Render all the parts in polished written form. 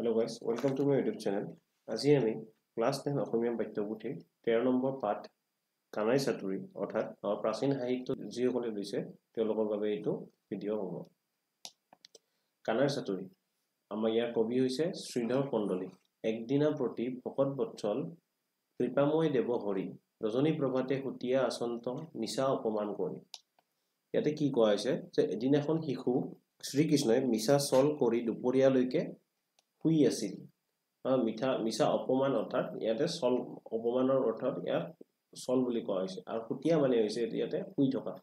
Hello guys, welcome to my YouTube channel. আজি আমি class 10 অসমীয়া পাঠ্যপুথিৰ 13 নম্বৰ পাঠ কানাই চাতুৰী অৰ্থাৎ প্ৰাচীন সাহিত্য যিসকলে লৈছে তেওঁলোকৰ বাবে এইটো ভিডিঅ' হ'ব। কানাই চাতুৰী আমাৰ ইয়াৰ কবি হৈছে শ্ৰীধৰ কন্দলী। একদিনা প্ৰতি ভকত বৎসল কৃপাময় দেৱ হৰি ৰজনী প্ৰভাতে সুতিয়া আচন্ত মিছা অপমান কৰি। ইয়াতে কি কোৱা হৈছে যে এদিনাখন শিশু শ্ৰীকৃষ্ণই মিছা চল কৰি দুপৰীয়ালৈকে শুই আছিল। মিছা অপমান অৰ্থাৎ ইয়াতে চল অপমানৰ অৰ্থত ইয়াক চল বুলি কোৱা হৈছে আৰু সুতিয়া মানে হৈছে ইয়াতে শুই থকা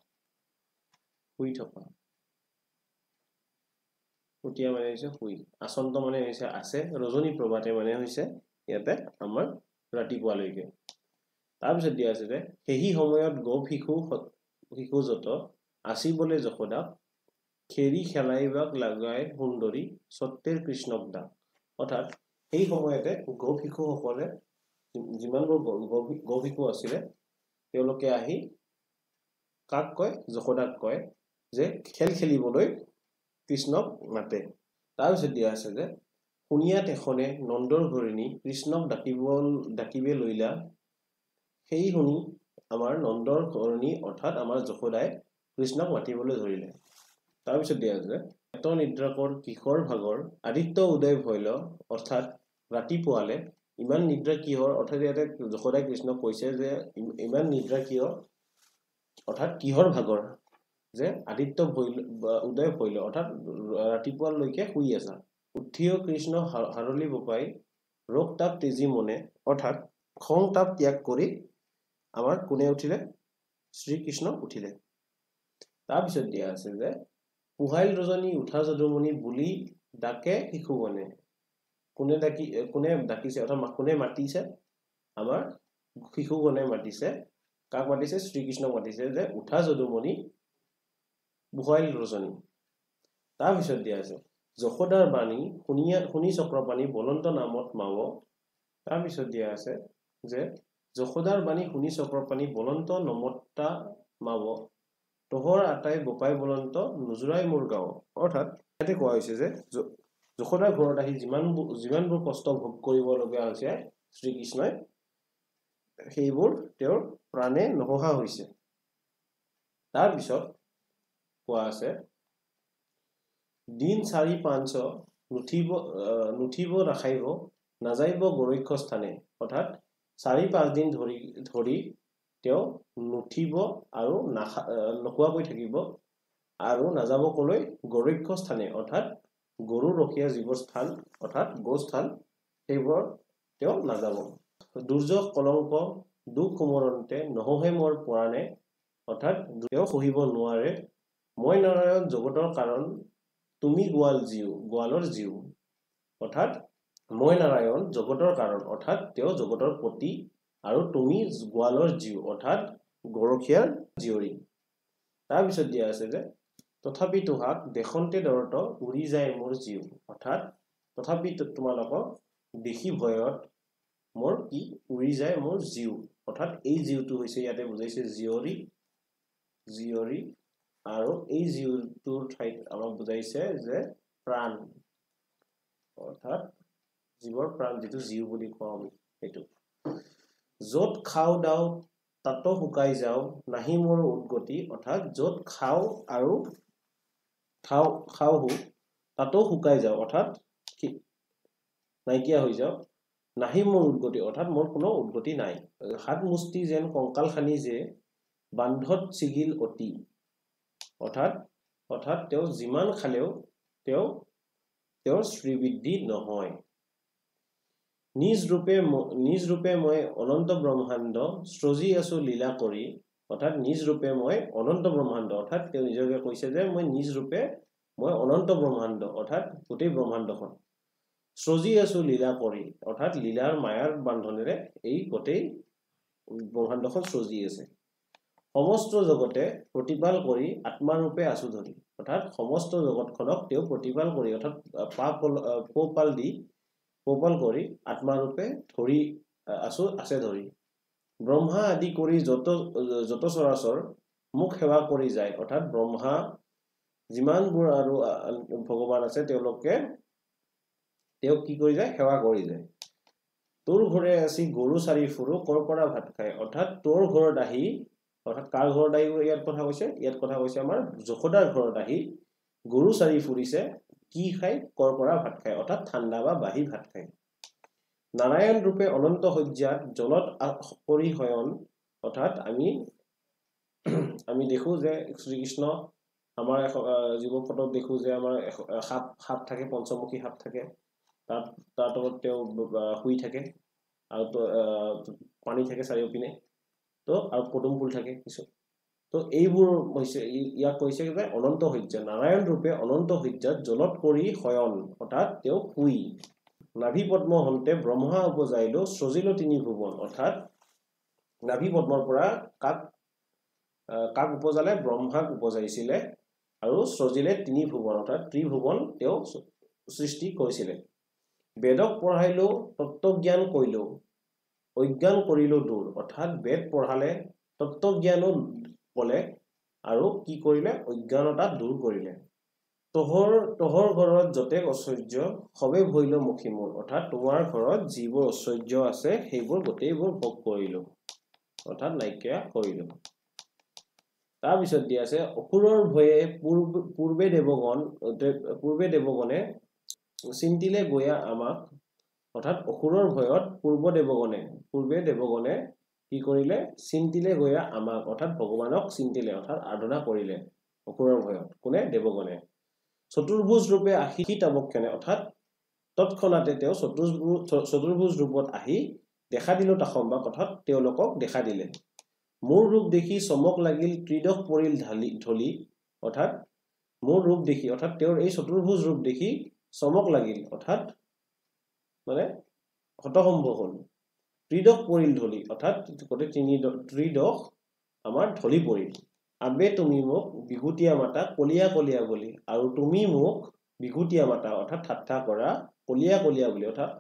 সুতিয়া মানে হৈছে শুই, আচন্ত মানে হৈছে আছে, ৰজনী প্ৰভাতে মানে হৈছে ইয়াতে আমাৰ ৰাতিপুৱালৈকে। তাৰপিছত দিয়া আছে যে সেই সময়ত গোপ শিশু যত আছিবলে যশোদাক খেৰি খেলাইবাক লাগাই সুন্দৰী সত্যৰ কৃষ্ণক দাক। অৰ্থাৎ সেই সময়তে গোপ শিশুসকলে যিমানবোৰ গোপ শিশু আছিলে তেওঁলোকে আহি কাক কয়, যশোদাক কয় যে খেল খেলিবলৈ কৃষ্ণক মাতে। তাৰপিছত দিয়া আছে যে শুনিয়াত এখনে নন্দৰ ঘৰিণী কৃষ্ণক ডাকিবে লৈলা। সেই শুনি আমাৰ নন্দৰ ঘৰিণী অৰ্থাৎ আমাৰ যশোদাই কৃষ্ণক মাতিবলৈ ধৰিলে। তাৰপিছত দিয়া আছে এত নিদ্ৰাকৰ কিশোৰ ভাগৰ আদিত্য উদয় ভৈল অৰ্থাৎ ৰাতিপুৱালে ইমান নিদ্ৰা কিহৰ, অৰ্থাৎ ইয়াতে যশোদাই কৃষ্ণক কৈছে যে ইমান নিদ্ৰা কিয় অৰ্থাৎ কিহৰ ভাগৰ, যে আদিত্য উদয় ভৈল অৰ্থাৎ ৰাতিপুৱালৈকে শুই আছা। উঠিও কৃষ্ণ হাৰলি বপাই ৰোগ তাপ তেজি মনে অৰ্থাৎ খং তাপ ত্যাগ কৰি আমাৰ কোনে উঠিলে, শ্ৰীকৃষ্ণ উঠিলে। তাৰপিছত দিয়া আছে যে পুহাইল ৰজনী উঠা যদুমণি বুলি ডাকে শিশুগণে। কোনে ডাকিছে অৰ্থাৎ কোনে মাতিছে, আমাৰ শিশুগণে মাতিছে। কাক মাতিছে, শ্ৰীকৃষ্ণক মাতিছে যে উঠা যদুমণি পুহাইল ৰজনী। তাৰপিছত দিয়া আছে যশোদাৰ বাণী শুনি চক্ৰপাণী বলন্ত নামত মাৱ। তাৰপিছত দিয়া আছে যে যশোদাৰ বাণী শুনি চক্ৰপাণী বলন্ত নমতা মাৱ তোহৰ আটাই গোপাই বলন্ত নোজোৰাই মোৰ গাঁও। অৰ্থাৎ ইয়াতে কোৱা হৈছে যে যশোদাৰ ঘৰত আহি যিমানবোৰ কষ্ট ভোগ কৰিবলগীয়া হৈছে শ্ৰীকৃষ্ণই, সেইবোৰ তেওঁৰ প্ৰাণে নহা হৈছে। তাৰপিছত কোৱা আছে দিন 4-5 নুঠিব ৰাখাইব নাযাইব গৰক্ষ স্থানে। অৰ্থাৎ 4-5 দিন ধৰি তেওঁ নুঠিব আৰু নোখোৱাকৈ থাকিব আৰু নাযাব কলৈ, গৰক্ষ স্থানে অৰ্থাৎ গৰু ৰখীয়া যিবোৰ স্থান অৰ্থাৎ গোস্থান সেইবোৰ তেওঁ নাযাব। দুৰ্যোগ কলংক দুখ সোমৰন্তে নহহে মোৰ পৰাণে অৰ্থাৎ তেওঁ সহিব নোৱাৰে। মই নাৰায়ণ জগতৰ কাৰণ তুমি গোৱালৰ জীৱ। অৰ্থাৎ মই নাৰায়ণ জগতৰ কাৰণ অৰ্থাৎ তেওঁ জগতৰ পতি আৰু তুমি গোৱালৰ জীৱ অৰ্থাৎ গৰখীয়াৰ জীয়ৰী। তাৰপিছত দিয়া আছে যে তথাপি তোহাক দেখন্তে দৰত উৰি যায় মোৰ জীৱ। অৰ্থাৎ তথাপি তোমালোকক দেখি ভয়ত মোৰ কি উৰি যায় মোৰ জীৱ। অৰ্থাৎ এই জীৱটো হৈছে ইয়াতে বুজাইছে জীয়ৰী আৰু এই জীৱটোৰ ঠাইত আমাক বুজাইছে যে প্ৰাণ অৰ্থাৎ জীৱৰ প্ৰাণ, যিটো জীৱ বুলি কওঁ আমি সেইটো। য'ত খাও দাও তাতো শুকাই যাও নাহি মোৰ উদ্গতি। অৰ্থাৎ য'ত খাও আৰু খাও তাতো শুকাই যাও অৰ্থাৎ নাইকিয়া হৈ যাও। নাহি মোৰ উদ্গতি অৰ্থাৎ মোৰ কোনো উদ্গতি নাই। হাত মুষ্টি যেন কংকাল খানি যে বান্ধত ছিগিল অতি। অৰ্থাৎ তেওঁ যিমান খালেও তেওঁৰ শ্ৰীবৃদ্ধি নহয়। নিজ ৰূপে মই অনন্ত ব্ৰহ্মাণ্ড সৃজি আছো লীলা কৰি। অৰ্থাৎ নিজ ৰূপে মই অনন্ত ব্ৰহ্মাণ্ড অৰ্থাৎ তেওঁ নিজকে কৈছে যে মই নিজ ৰূপে মই অনন্ত ব্ৰহ্মাণ্ড অৰ্থাৎ গোটেই ব্ৰহ্মাণ্ডখন সৃজি আছো লীলা কৰি। অৰ্থাৎ লীলাৰ মায়াৰ বান্ধনেৰে এই গোটেই ব্ৰহ্মাণ্ডখন সৃজি আছে। সমস্ত জগতে প্ৰতিপাল কৰি আত্মাৰূপে আছো ধৰি। অৰ্থাৎ সমস্ত জগতখনক তেওঁ প্ৰতিপাল কৰি অৰ্থাৎ পোহপাল কৰি আত্মাৰূপে ধৰি আছে ধৰি। ব্ৰহ্মা আদি কৰি যত চৰাচৰ মোক সেৱা কৰি যায়। অৰ্থাৎ ব্ৰহ্মা যিমানবোৰ আৰু ভগৱান আছে তেওঁলোকে তেওঁক কি কৰি যায় সেৱা কৰি যায় তোৰ ঘৰে আসি গৰু চাৰি ফুৰু কৰ পৰা ভাত খায় অৰ্থাৎ তোৰ ঘৰত আহি অৰ্থাৎ কাৰ ঘৰত আহি ইয়াত কথা কৈছে আমাৰ যশোদাৰ ঘৰত আহি গৰু চাৰি ফুৰিছে কি খায় কৰ পৰা ভাত খায় অৰ্থাৎ ঠাণ্ডা বা বাহি ভাত খায় নাৰায়ণ ৰূপে অনন্ত সজ্জাত জলত পৰি শয়ন অৰ্থাৎ আমি দেখো যে শ্ৰীকৃষ্ণ আমাৰ জীৱ ফটোত দেখো যে আমাৰ সাপ থাকে পঞ্চমুখী সাপ থাকে তাৰ তলত তেওঁ শুই থাকে আৰু পানী থাকে চাৰিওপিনে তো আৰু পদুম ফুল থাকে কিছু তো এইবোৰ হৈছে ইয়াক কৈছে যে অনন্ত সজ্জা নাৰায়ণ ৰূপে অনন্ত সজ্জাত জলত পৰি শয়ন অৰ্থাৎ তেওঁ শুই নাভি পদ্ম হন্তে ব্ৰহ্মা উপজাইলো সজিল তিনি ভুৱন অৰ্থাৎ নাভি পদ্মৰ পৰা কাক উপজালে ব্ৰহ্মাক উপজাইছিলে আৰু সজিলে তিনি ভুৱন অৰ্থাৎ ত্ৰিভুৱন তেওঁ সৃষ্টি কৰিছিলে বেদক পঢ়াইলো তত্ত্বজ্ঞান কৈলো অজ্ঞান কৰিলো দূৰ অৰ্থাৎ বেদ পঢ়ালে তত্ত্বজ্ঞানো বলে আৰু কি কৰিলে অজ্ঞানতা দূৰ কৰিলে তোহৰ ঘৰত যতে ঐশ্বৰ্য সবে ভৈল মুখী মোৰ অৰ্থাৎ তোমাৰ ঘৰত যিবোৰ ঐশ্বৰ্য আছে সেইবোৰ গোটেইবোৰ ভোগ কৰিলো অৰ্থাৎ নাইকিয়া কৰিলো তাৰপিছত দিয়া আছে অসুৰৰ ভয়ে পূৰ্বে দেৱগণে চিন্তিলে গয়া আমাক অৰ্থাৎ অসুৰৰ ভয়ত পূৰ্বে দেৱগণে কি কৰিলে চিন্তিলে গয়া আমাক অৰ্থাৎ ভগৱানক চিন্তিলে অৰ্থাৎ আৰাধনা কৰিলে অসুৰৰ ভয়ত কোনে দেৱগণে চতুৰ্ভুজ ৰূপে আহি তাবক্ষণে অৰ্থাৎ তৎক্ষণাতে তেওঁ চতুৰ্ভুজ ৰূপত আহি দেখা দিল তাসম্বাক অৰ্থাৎ তেওঁলোকক দেখা দিলে মোৰ ৰূপ দেখি চমক লাগিল ত্ৰিদশ পৰিল ঢলি অৰ্থাৎ মোৰ ৰূপ দেখি অৰ্থাৎ তেওঁৰ এই চতুৰ্ভুজ ৰূপ দেখি চমক লাগিল অৰ্থাৎ মানে হতভম্ব হল ত্ৰিদশ পৰিল ঢলি অৰ্থাৎ গোটেই ত্ৰিদশ আমাৰ ঢলি পৰিল আবে তুমি মোক বিগুটিয়া মাতা কলিয়া কলিয়া বুলি আৰু তুমি মোক বিগুটিয়া মাতা অৰ্থাৎ ঠাট্টা কৰা কলিয়া কলিয়া বুলি অৰ্থাৎ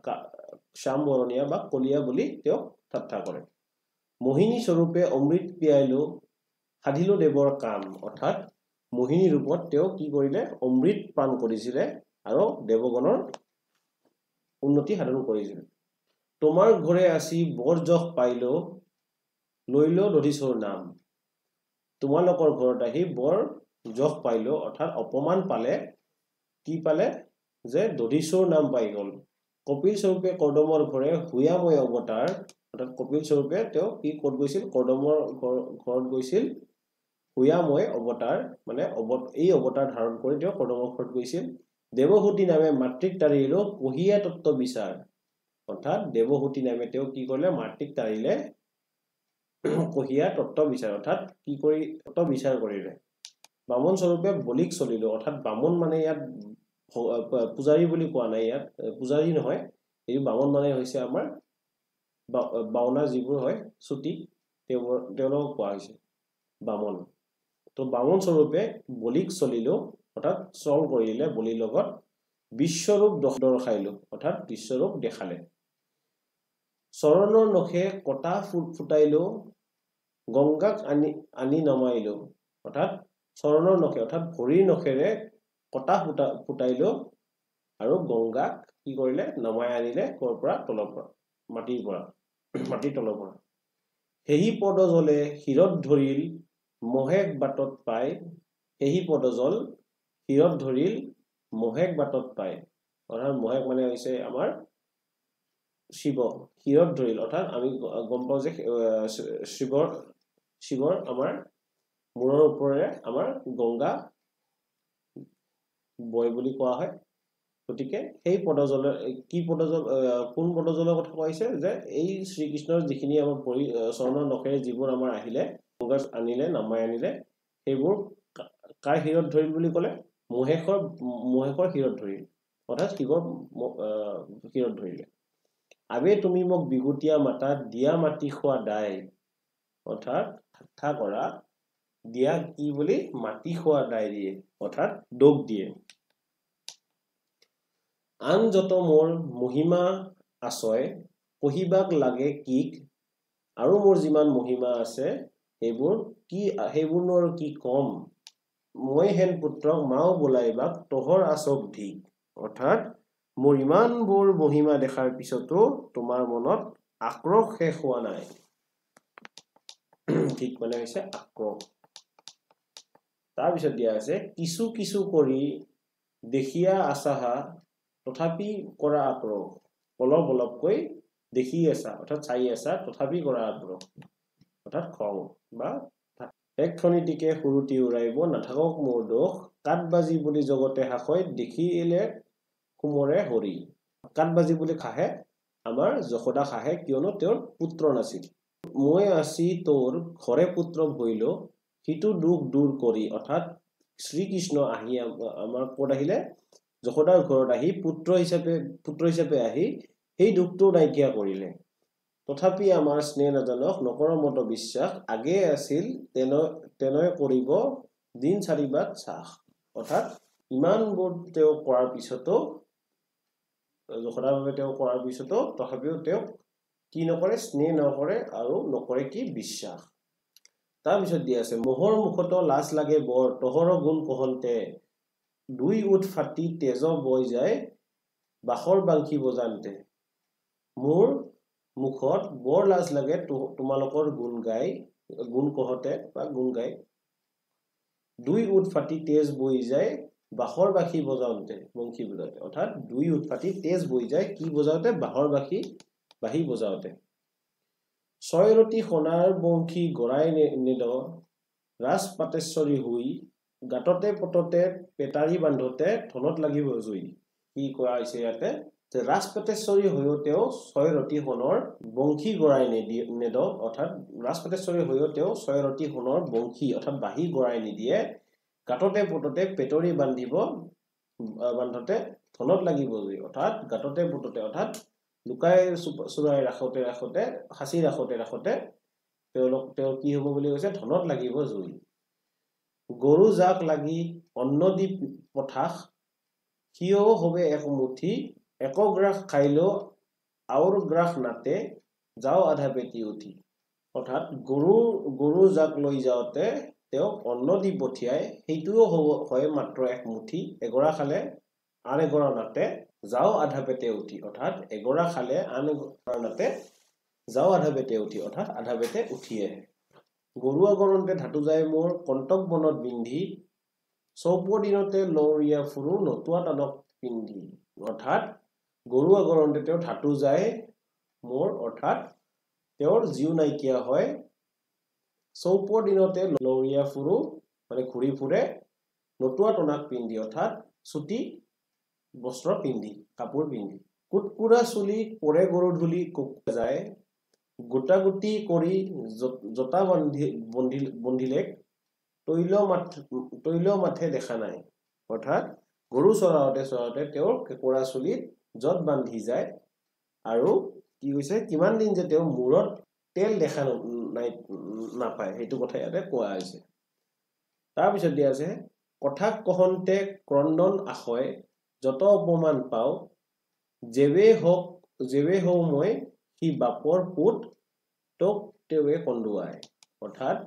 শ্যাম বৰণীয়া বা কলিয়া বুলি তেওঁ ঠাট্টা কৰে মোহিনী স্বৰূপে অমৃত পিয়াইলো সাধিলো দেৱৰ কাম অৰ্থাৎ মোহিনী ৰূপত তেওঁ কি কৰিলে অমৃত পান কৰিছিলে আৰু দেৱগণৰ উন্নতি সাধন কৰিছিল তোমাৰ ঘৰে আসি বৰ যশ পাইলো লৈলো দধিচৰ নাম তোমালোকৰ ঘৰত আহি বৰ যশ পাইলো অৰ্থাৎ অপমান পালে কি পালে যে দধিচৰ নাম পাই গল কপিল স্বৰূপে কৰ্দমৰ ঘৰে হুয়াময় অৱতাৰ অৰ্থাৎ কপিল স্বৰূপে তেওঁ কি ক'ত গৈছিল কৰ্দমৰ ঘৰত গৈছিল হুয়াময় অৱতাৰ মানে এই অৱতাৰ ধাৰণ কৰি তেওঁ কৰ্দমৰ ঘৰত গৈছিল দেৱহূতি নামে মাতৃক তাৰিলো কহিয়া তত্ত্ব বিচাৰ অৰ্থাৎ দেৱহূতি নামে তেওঁ কি কৰিলে মাতৃক তাৰিলে কহিয়া তত্ত্ব বিচাৰ অৰ্থাৎ কি কৰি তত্ত্ব বিচাৰ কৰিলে বামন স্বৰূপে বলিক চলিলো অৰ্থাৎ বামন মানে ইয়াত পূজাৰী বুলি কোৱা নাই ইয়াত পূজাৰী নহয় এই বামন মানে হৈছে আমাৰ বাওনা যিবোৰ হয় চুটি তেওঁলোকক কোৱা হৈছে বামন তো বামন স্বৰূপে বলিক চলিলো অৰ্থাৎ চল কৰিলে বলিৰ লগত বিশ্বৰূপ দৰ্শাইলো অৰ্থাৎ বিশ্বৰূপ দেখালে চৰণৰ নখে কটা ফুটাইলো গংগাক আনি নমাইলো অৰ্থাৎ চৰণৰ নখে অৰ্থাৎ ভৰিৰ নখেৰে কটা ফুটাইলো আৰু গংগাক কি কৰিলে নমাই আনিলে কৰ পৰা তলৰ পৰা মাটিৰ তলৰ পৰা হেহি পদজলে শিৰত ধৰিল মহেক বাটত পায় হেহি পদজল শিৰত ধৰিল মহেক বাটত পায় অৰ্থাৎ মহেক মানে হৈছে আমাৰ শিৱ শিৰত ধৰিল অৰ্থাৎ আমি গম পাওঁ যে শিৱৰ আমাৰ মূৰৰ ওপৰেৰে আমাৰ গংগা বয় বুলি কোৱা হয় গতিকে সেই পদজলৰ কোন পদজলৰ কথা কৈছে যে এই শ্ৰীকৃষ্ণৰ যিখিনি আমাৰ চৰণৰ নখেৰে যিবোৰ আমাৰ আহিলে গংগা আনিলে নামাই আনিলে সেইবোৰ কাৰ শিৰত ধৰিল বুলি ক'লে মহেকৰ শিৰত ধৰিল অৰ্থাৎ শিৱৰ শিৰত ধৰিলে আবে তুমি মোক বিগুটিয়া মাতা দিয়া মাটি খোৱা দাই অৰ্থাৎ ঠাট্টা কৰা দিয়া কি বুলি মাটি খোৱা দাই দিয়ে অৰ্থাৎ দোষ দিয়ে আন যত মোৰ মহিমা আছয় কহিবাক লাগে কিক আৰু মোৰ যিমান মহিমা আছে সেইবোৰ কি কম মই হেন পুত্ৰক মাও বোলাইবাক তোহৰ আচক ধিক অৰ্থাৎ মোৰ ইমানবোৰ মহিমা দেখাৰ পিছতো তোমাৰ মনত আক্ৰোশ শেষ হোৱা নাই ঠিক মানে হৈছে আক্ৰোশ তাৰপিছত দিয়া আছে কিছু কিছু কৰি দেখিয়া আছাহা তথাপি কৰা আক্ৰোশ অলপ অলপকৈ দেখি আছা অৰ্থাৎ চাই আছা তথাপি কৰা আক্ৰোশ অৰ্থাৎ খং বা এক খনিটিকে সুৰুটি উৰাইব নাথাকক মোৰ দোষ কাঠবাজি বুলি জগতে হাসৈ দেখিলে কুমৰে হৰি কাঠবাজি বুলি খাহে আমাৰ যশোদা খাহে কিয়নো তেওঁৰ পুত্ৰ নাছিল মই আছি তোৰ ঘৰে পুত্ৰ ভৈল সিটো দুখ দূৰ কৰি অৰ্থাৎ শ্ৰীকৃষ্ণ আহি আমাৰ ক'ত আহিলে যশোদাৰ ঘৰত আহি পুত্ৰ হিচাপে আহি সেই দুখটো নাইকিয়া কৰিলে তথাপি আমাৰ স্নেহ নাজানক নকৰ মত বিশ্বাস আগে আছিল তেনয় কৰিব দিন চাৰিবাত চাহ অৰ্থাৎ ইমানবোৰ তেওঁ কৰাৰ পিছতো যশোদাৰ বাবে তেওঁ কৰাৰ পিছতো তথাপিও তেওঁ কি নকৰে স্নেহ নকৰে আৰু নকৰে কি বিশ্বাস তাৰপিছত দিয়া আছে মোহৰ মুখতো লাজ লাগে বৰ তহৰ গুণ কহন্তে দুই উঠ ফাটি তেজ বৈ যায় বাখৰ বাংশী বজান্তে মোৰ মুখত বৰ লাজ লাগে তোমালোকৰ গুণ কহতে বা গুণ গাই দুই উঠ ফাটি তেজ বৈ যায় বাখৰ বাঁশী বজাওঁতে বংশী বজাওঁতে অৰ্থাৎ দুই উঠ ফাটি তেজ বৈ যায় কি বজাওঁতে বাঁহৰ বাঁহী বজাওঁতে ছয়ৰতি সোণাৰ বংশী গৰাই নেদ ৰাজ পাতেশ্বৰী হুই গাঁততে পটতে পেটাৰী বান্ধোতে ধনত লাগিব জুই কি কোৱা হৈছে ইয়াতে যে ৰাজ পাতেশ্বৰী হৈও তেওঁ ছয়ৰতি সোণৰ বংশী গৰাই নেদ অৰ্থাৎ ৰাজ পাতেশ্বৰী হৈও তেওঁ ছয়ৰতি সোণৰ বংশী অৰ্থাৎ বাঁহী গৰাই নিদিয়ে গাঁততে পটতে পেটৰী বান্ধোতে ধনত লাগিব জুই অৰ্থাৎ গাঁততে পটতে অৰ্থাৎ লুকাই চুৰাই ৰাখোতে সাঁচি ৰাখোতে তেওঁ কি হ'ব বুলি কৈছে ধনত লাগিব জুই গৰু জাক লাগি অন্ন দি পঠাস সিও হবে এক মুঠি একগ্ৰাস খাইলেও আউৰ গ্ৰাস নাতে যাও আধা পেটি উঠি অৰ্থাৎ গৰু জাক লৈ যাওঁতে তেওঁক অন্ন দি পঠিয়াই সেইটোও হয় মাত্ৰ এক মুঠি এগৰা খালে আন এগৰা নাতে যাও আধা পেটে উঠি অৰ্থাৎ এগৰা খালে আন এগৰা নাতে যাও আধা পেটে উঠি অৰ্থাৎ আধা পেটে উঠি আহে গৰুৱা গৰণতে ধাতু যায় মোৰ কণ্টক বনত বিন্ধি চৌপৰ দিনতে লৌৰীয়া ফুৰু নতুৱা টানক পিন্ধি অৰ্থাৎ গৰুৱা গৰণতে তেওঁ ধাতু যায় মোৰ অৰ্থাৎ তেওঁৰ জীৱ নাইকিয়া হয় চৌপৰ দিনতে লৌৰীয়া ফুৰু মানে ঘূৰি ফুৰে নতুৱা টনাক পিন্ধি অৰ্থাৎ চুটি বস্ত্ৰ পিন্ধি কাপোৰ পিন্ধি কুটকুৰা চুলি পৰে গৰু ধূলি কুকুৰা যায় গোটা গুটি কৰি জটা বন্ধিলে তৈল মাথে দেখা নাই অৰ্থাৎ গৰু চৰাওঁতে তেওঁৰ কেঁকোৰা চুলিত যত বান্ধি যায় আৰু কি কৈছে কিমান দিন যে তেওঁ মূৰত তেল দেখা নাপায় সেইটো কথা ইয়াতে কোৱা হৈছে তাৰপিছত দিয়া আছে কথা কহন্তে ক্ৰন্দন আশয় যত অপমান পাওঁ যেৱে হওঁ মই সি বাপৰ পুত তোক তেৱে কন্দুৱাই অৰ্থাৎ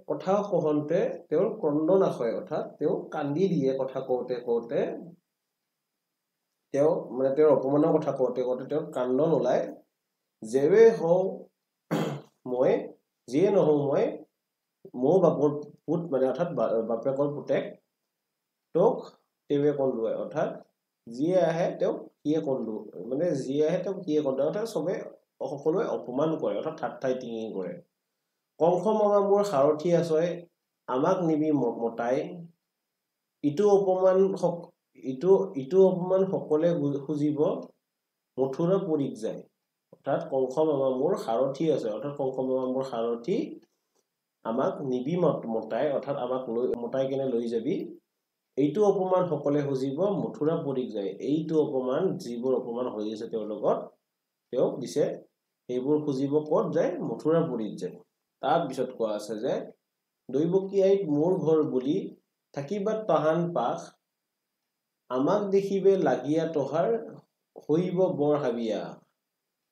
কথা কহন্তে তেওঁৰ ক্ৰন্দন আশয় অৰ্থাৎ তেওঁ কান্দি দিয়ে কথা কওঁতে তেওঁ মানে তেওঁৰ অপমানৰ কথা কওঁতে তেওঁৰ কান্দন ওলাই যেৱে হওঁ মই যিয়ে নহওঁ মই মোৰ বাপৰ পুত মানে অৰ্থাৎ বাপেকৰ পুতেক তোক তেৱে কন্দুৱাই অৰ্থাৎ যিয়ে আহে তেওঁক সিয়ে কন্দুৱাই অৰ্থাৎ চবে সকলোৱে অপমান কৰে অৰ্থাৎ ঠাট্টাই টিঙি কৰে কংস মামা মোৰ সাৰথি আছয় আমাক নিবি মতাই ইটো অপমান সকলে খুজিব মথুৰা পুৰীক যায় অৰ্থাৎ কংস মামা মোৰ সাৰথি আছে অৰ্থাৎ কংস মামা মোৰ সাৰথি আমাক নিবি মতাই অৰ্থাৎ আমাক মতাই কেনে লৈ যাবি এইটো অপমান সকলে খুজিব মথুৰা পুৰীক যায় এইটো অপমান যিবোৰ অপমান হৈ আছে তেওঁৰ লগত তেওঁক দিছে সেইবোৰ খুজিব ক'ত যায় মথুৰা পুৰীত যায় তাৰপিছত কোৱা আছে যে দৈবকীয়াইত মোৰ ঘৰ বুলি থাকিবা তাহান পাখ আমাক দেখিবে লাগিয়া তহাৰ হইব বৰ হাবিয়া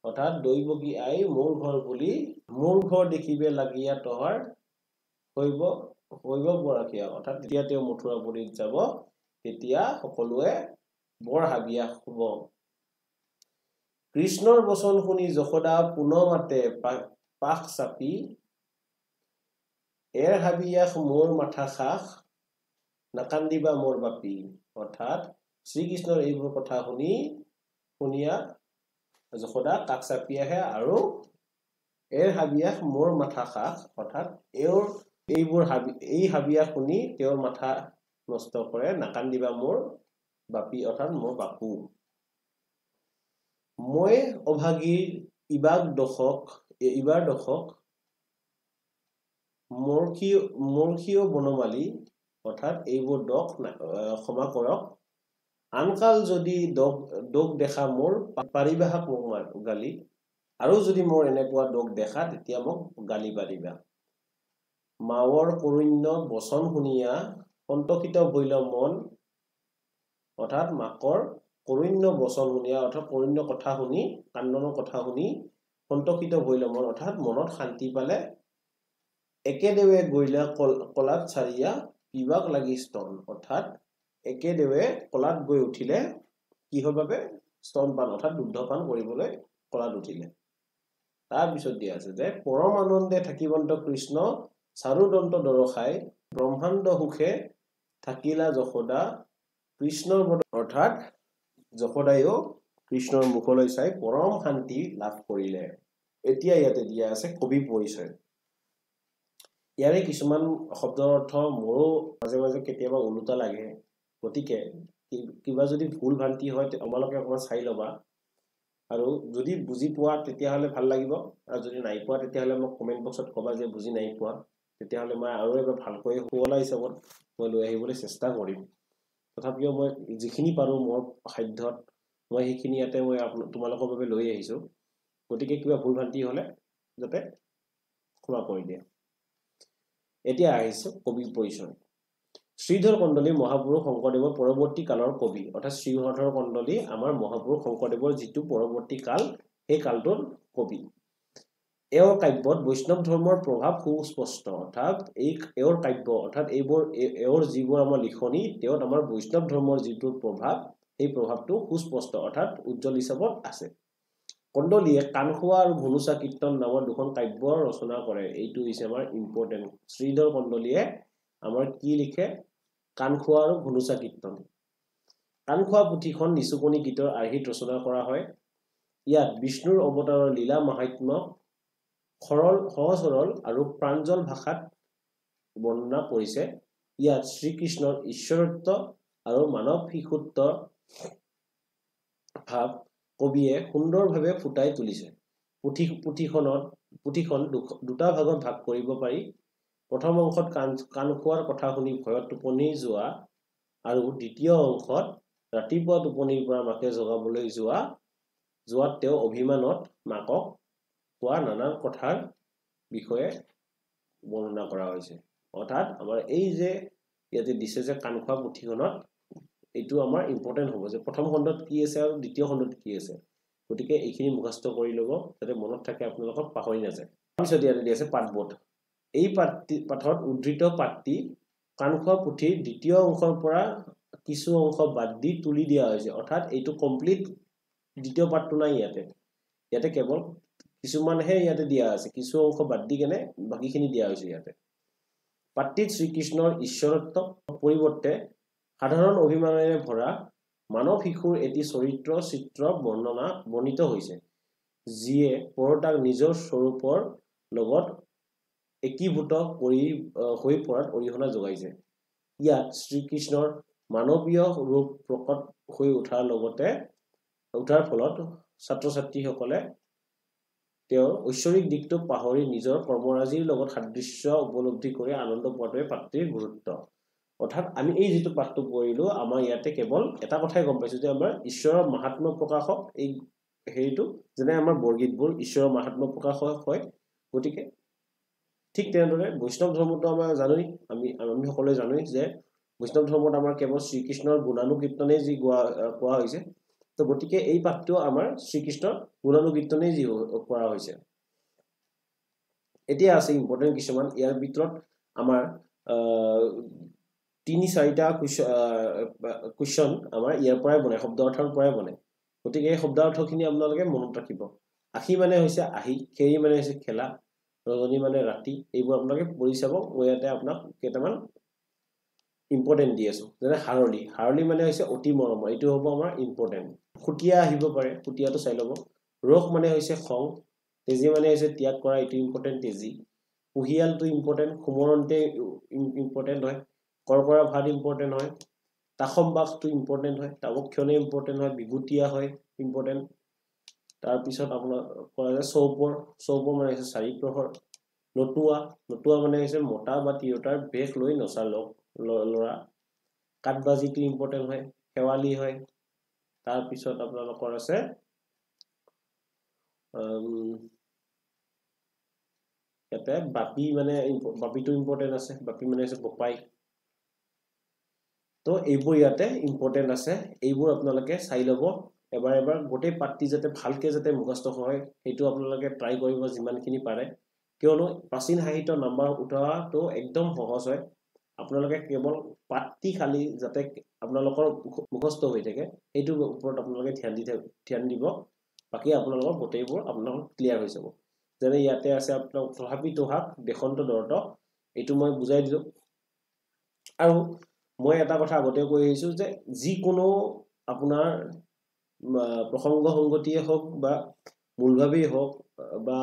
অৰ্থাৎ দৈবকী আই মোৰ ঘৰ বুলি মোৰ ঘৰ দেখিবে লাগিয়া তহাৰ হইব বৰ হাবিয়া অৰ্থাৎ যেতিয়া তেওঁ মথুৰাপুৰীত যাব তেতিয়া সকলোৱে বৰ হাবিয়া শুভ কৃষ্ণৰ বচন শুনি যশোদা পুনৰ মাতে পাখ চাপি হাবিয়াস মোৰ মাথা খাস নাকান্দিবা মোৰ বাপি অৰ্থাৎ শ্ৰীকৃষ্ণৰ এইবোৰ কথা শুনিয়া যশোদা কাষ চাপি আহে আৰু হাবিয়াস মোৰ মাথা খাস অৰ্থাৎ এই হাবিয়া শুনি তেওঁৰ মাথা নষ্ট কৰে নাকান্দিবা মোৰ বাপি অৰ্থাৎ মোৰ বাপু মই অভাগীৰ ইবাৰ দশক মূৰ্খীয় বনমালী অৰ্থাৎ এইবোৰ দোষ ক্ষমা কৰক আনকাল যদি দোষ দেখা মোৰ পাৰিবাহাক মোক গালি আৰু যদি মোৰ এনেকুৱা দোষ দেখা তেতিয়া মোক গালি পাৰিবা মাৱৰ কৰুণ্য বচন শুনিয়া সন্তোষিত ভৈল মন অৰ্থাৎ মাকৰ কৰুণ্য বচন শুনিয়া অৰ্থাৎ কৰুণ্য কথা শুনি কান্দনৰ কথা শুনি সন্তোষিত ভৈল মন অৰ্থাৎ মনত শান্তি পালে একেদেৱে গৈলা কলাত চাৰিয়া পিবাক লাগি স্তন অৰ্থাৎ একেদেৱে কলাত গৈ উঠিলে কিহৰ বাবে স্তনপান অৰ্থাৎ দুগ্ধপান কৰিবলৈ কলাত উঠিলে তাৰপিছত দিয়া আছে যে পৰম আনন্দে থাকিবন্ত কৃষ্ণ চাৰুদন্ত দৰখাই ব্ৰহ্মাণ্ড সুখে থাকিলা যশোদা কৃষ্ণৰ অৰ্থাৎ যশোদায়ো কৃষ্ণৰ মুখলৈ চাই পৰম শান্তি লাভ কৰিলে এতিয়া ইয়াতে দিয়া আছে কবি পৰিচয় ইয়াৰে কিছুমান শব্দৰ অৰ্থ মোৰো মাজে মাজে কেতিয়াবা ওলোটা লাগে গতিকে কিবা যদি ভুল ভ্ৰান্তি হয় তোমালোকে অকমান চাই ল'বা আৰু যদি বুজি পোৱা তেতিয়াহ'লে ভাল লাগিব আৰু যদি নাই পোৱা তেতিয়াহ'লে মোক কমেণ্ট বক্সত ক'বা যে বুজি নাই পোৱা তেতিয়াহ'লে মই আৰু এবাৰ ভালকৈ শুৱলা হিচাপত মই লৈ আহিবলৈ চেষ্টা কৰিম তথাপিও মই যিখিনি পাৰোঁ মোৰ সাধ্যত মই সেইখিনি ইয়াতে মই তোমালোকৰ বাবে লৈ আহিছোঁ গতিকে কিবা ভুল ভ্ৰান্তি হ'লে যাতে ক্ষমা কৰি দিয়ে এতিয়া আহিছে কবি পৰিচয় শ্ৰীধৰ কন্দলী মহাপুৰুষ শংকৰদেৱৰ পৰৱৰ্তী কালৰ কবি অৰ্থাৎ শ্ৰীধৰ কন্দলী আমাৰ মহাপুৰুষ শংকৰদেৱৰ যিটো পৰৱৰ্তী কাল সেই কালটোৰ কবি এওঁৰ কাব্যত বৈষ্ণৱ ধৰ্মৰ প্ৰভাৱ সুস্পষ্ট অৰ্থাৎ এওঁৰ কাব্য অৰ্থাৎ এওঁৰ যিবোৰ আমাৰ লিখনি তেওঁত আমাৰ বৈষ্ণৱ ধৰ্মৰ যিটো প্ৰভাৱ সেই প্ৰভাৱটো সুস্পষ্ট অৰ্থাৎ উজ্জ্বল হিচাপত আছে কন্দলীয়ে কাণখোৱা আৰু ঘুনুচা কীৰ্তন নামৰ দুখন কাব্য ৰচনা কৰে এইটো হৈছে আমাৰ ইম্পৰ্টেণ্ট শ্ৰীধৰ কন্দলীয়ে আমাৰ কি লিখে কাণখোৱা আৰু ঘুনুচা কীৰ্তন কাণখোৱা পুথিখন নিচুকনি গীতৰ আৰ্হিত ৰচনা কৰা হয় ইয়াত বিষ্ণুৰ অৱতাৰৰ লীলা মাহাত্ম্য সহজ সৰল আৰু প্ৰাঞ্জল ভাষাত বৰ্ণনা কৰিছে ইয়াত শ্ৰীকৃষ্ণৰ ঈশ্বৰত্ব আৰু মানৱ শিশুত্ব ভাৱ কবিয়ে সুন্দৰভাৱে ফুটাই তুলিছে পুথিখন দুটা ভাগত ভাগ কৰিব পাৰি প্ৰথম অংশত কাণখোৱাৰ কথা শুনি ভয়ত টোপনি যোৱা আৰু দ্বিতীয় অংশত ৰাতিপুৱা টোপনিৰ পৰা মাকে জগাবলৈ যোৱাত তেওঁ অভিমানত মাকক কোৱা নানান কথাৰ বিষয়ে বৰ্ণনা কৰা হৈছে অৰ্থাৎ আমাৰ এই যে ইয়াতে দিছে যে কাণখোৱা পুথিখনত এইটো আমাৰ ইম্পৰ্টেণ্ট হ'ব যে প্ৰথম খণ্ডত কি আছে আৰু দ্বিতীয় খণ্ডত কি আছে গতিকে এইখিনি মুখস্থ কৰি ল'ব যাতে মনত থাকে আপোনালোকক পাহৰি নাযায় তাৰপিছত ইয়াতে দি আছে পাঠবোধ এই পাঠত উদ্ধৃত পাঠটি কাণখোৱা পুথিৰ দ্বিতীয় অংশৰ পৰা কিছু অংশ বাদ দি তুলি দিয়া হৈছে অৰ্থাৎ এইটো কমপ্লিট দ্বিতীয় পাঠটো নাই ইয়াতে কেৱল কিছুমানহে ইয়াতে দিয়া আছে কিছু অংশ বাদ দি কেনে বাকীখিনি দিয়া হৈছে ইয়াতে পাঠটিত শ্ৰীকৃষ্ণৰ ঈশ্বৰত্ব পৰিৱৰ্তে সাধাৰণ অভিমানেৰে ভৰা মানৱ শিশুৰ এটি চিত্ৰ বৰ্ণিত হৈছে যিয়ে পৰতাক নিজৰ স্বৰূপৰ লগত একীভূত হৈ পৰাত অৰিহণা যোগাইছে ইয়াত শ্ৰীকৃষ্ণৰ মানৱীয় ৰূপ প্ৰকট হৈ উঠাৰ ফলত ছাত্ৰ ছাত্ৰীসকলে তেওঁৰ ঐশ্বৰিক দিশটো পাহৰি নিজৰ কৰ্মৰাজিৰ লগত সাদৃশ্য উপলব্ধি কৰি আনন্দ পোৱাটোৱে পাঠটিৰ গুৰুত্ব অৰ্থাৎ আমি এই যিটো পাঠটো পঢ়িলোঁ আমাৰ ইয়াতে কেৱল এটা কথাই গম পাইছোঁ যে আমাৰ ঈশ্বৰৰ মাহাত্ম্য প্ৰকাশক এই হেৰিটো যেনে আমাৰ বৰগীতবোৰ ঈশ্বৰৰ মাহাত্ম্য প্ৰকাশ হয় গতিকে ঠিক তেনেদৰে বৈষ্ণৱ ধৰ্মটো আমাৰ জানোই আমি সকলোৱে জানোই যে বৈষ্ণৱ ধৰ্মত আমাৰ কেৱল শ্ৰীকৃষ্ণৰ গুণানুকীৰ্তনেই যি কোৱা হৈছে তো গতিকে এই পাঠটো আমাৰ শ্ৰীকৃষ্ণৰ গুণানুকীৰ্তনেই যি কৰা হৈছে এতিয়া আছে ইম্পৰ্টেণ্ট কিছুমান ইয়াৰ ভিতৰত আমাৰ 3-4টা কুৱেশ্যন আমাৰ ইয়াৰ পৰাই বনে, শব্দ অৰ্থৰ পৰাই বনে। গতিকে এই শব্দ অৰ্থখিনি আপোনালোকে মনত ৰাখিব। আহি মানে হৈছে আহি, খেৰি মানে হৈছে খেলা, ৰজনী মানে ৰাতি। এইবোৰ আপোনালোকে পঢ়ি চাব। মই ইয়াতে আপোনাক কেইটামান ইম্পৰ্টেণ্ট দি আছো। যেনে হাৰলি, হাৰলি মানে হৈছে অতি মৰমৰ, এইটো হ'ব আমাৰ ইম্পৰ্টেণ্ট। সুতীয়া আহিব পাৰে, সুতীয়াটো চাই ল'ব। ৰোষ মানে হৈছে খং, তেজী মানে হৈছে ত্যাগ কৰা, এইটো ইম্পৰ্টেণ্ট তেজী। কুহিয়ালটো ইম্পৰ্টেণ্ট, সুমৰন্তে ইম্পৰ্টেণ্ট হয়। কৰকৰা ভাত ইম্পৰ্টেণ্ট হয়। তাসম্বাসটো ইম্পৰ্টেণ্ট হয়। তাবক্ষণে ইম্পৰ্টেণ্ট হয়। বিভূতীয়া হয় ইম্পৰ্টেণ্ট। তাৰপিছত আপোনাৰ কৰা যায় চৌপৰ, চৌপৰ মানে হৈছে চাৰিপ্ৰহৰ। নটুৱা, নটুৱা মানে হৈছে মতা বা তিৰোতাৰ বেশ লৈ নচা ল'ৰা। কাঠবাজিটো ইম্পৰ্টেণ্ট হয়। শেৱালি হয়। তাৰপিছত আপোনালোকৰ আছে ইয়াতে বাপি মানে বাপিটো ইম্পৰ্টেণ্ট আছে। বাপি মানে হৈছে বপাই। তো এইবোৰ ইয়াতে ইম্পৰ্টেণ্ট আছে। এইবোৰ আপোনালোকে চাই ল'ব এবাৰ গোটেই পাঠটি যাতে ভালকে যাতে মুখস্থ হয় সেইটো আপোনালোকে ট্ৰাই কৰিব যিমানখিনি পাৰে। কিয়নো প্ৰাচীন সাহিত্য নাম্বাৰ উঠোৱাটো একদম সহজ হয়। আপোনালোকে কেৱল পাঠটি খালি যাতে আপোনালোকৰ মুখস্থ হৈ থাকে সেইটোৰ ওপৰত আপোনালোকে ধ্যান দিব। বাকী আপোনালোকৰ গোটেইবোৰ আপোনালোকৰ ক্লিয়াৰ হৈ যাব। যেনে ইয়াতে আছে আপোনাৰ তথাপি তোহাক দেশন্ত দৰ্দ, এইটো মই বুজাই দিলোঁ। আৰু মই এটা কথা আগতে কৈ আহিছোঁ যে যিকোনো আপোনাৰ প্ৰসংগ সংগতিয়ে হওক বা মূলভাৱেই হওক বা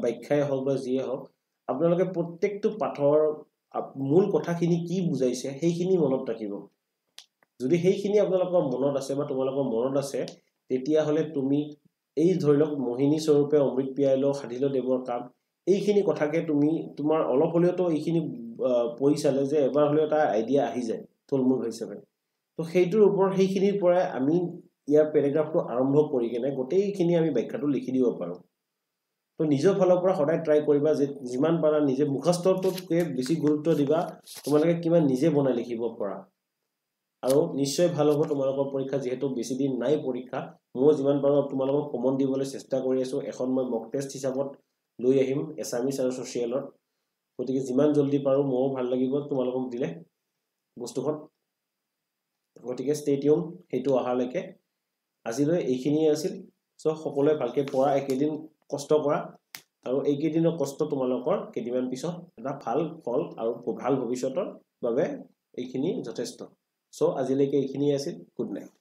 ব্যাখ্যাই হওক বা যিয়ে হওক, আপোনালোকে প্ৰত্যেকটো পাঠৰ মূল কথাখিনি কি বুজাইছে সেইখিনি মনত ৰাখিব। যদি সেইখিনি আপোনালোকৰ মনত আছে বা তোমালোকৰ মনত আছে, তেতিয়াহ'লে তুমি এই ধৰি লওক মোহিনী স্বৰূপে অমৃত পিয়াইলো সাধিলো দেৱৰ কাম, এইখিনি কথাকে তুমি তোমাৰ অলপ হ'লেওতো এইখিনি পঢ়ি চালে যে এবাৰ হ'লেও এটা আইডিয়া আহি যায় থুলমূল হিচাপে। তো সেইটোৰ ওপৰত সেইখিনিৰ পৰাই আমি ইয়াৰ পেৰাগ্ৰাফটো আৰম্ভ কৰি কেনে গোটেইখিনি আমি ব্যাখ্যাটো লিখি দিব পাৰোঁ। তো নিজৰ ফালৰ পৰা সদায় ট্ৰাই কৰিবা যে যিমান পাৰা নিজে মুখস্থটোতকৈ বেছি গুৰুত্ব দিবা তোমালোকে কিমান নিজে বনাই লিখিব পৰা। আৰু নিশ্চয় ভাল হ'ব তোমালোকৰ পৰীক্ষা, যিহেতু বেছি দিন নাই পৰীক্ষা। মই যিমান পাৰোঁ তোমালোকক কমন দিবলৈ চেষ্টা কৰি আছোঁ। এখন মই মক টেষ্ট হিচাপত লৈ আহিম এছামিছ আৰু ছ'চিয়েলত। গতিকে যিমান জলদি পাৰোঁ ময়ো ভাল লাগিব তোমালোকক দিলে বস্তুখন। গতিকে ষ্টে টিউন, সেইটো অহালৈকে। আজিলৈ এইখিনিয়ে আছিল। চ' সকলোৱে ভালকৈ পঢ়া, একেদিন কষ্ট কৰা, আৰু এইকেইদিনৰ কষ্ট তোমালোকৰ কেইদিনমান পিছত এটা ভাল ফল আৰু ভাল ভৱিষ্যতৰ বাবে এইখিনি যথেষ্ট। চ' আজিলৈকে এইখিনিয়ে আছিল। Good night.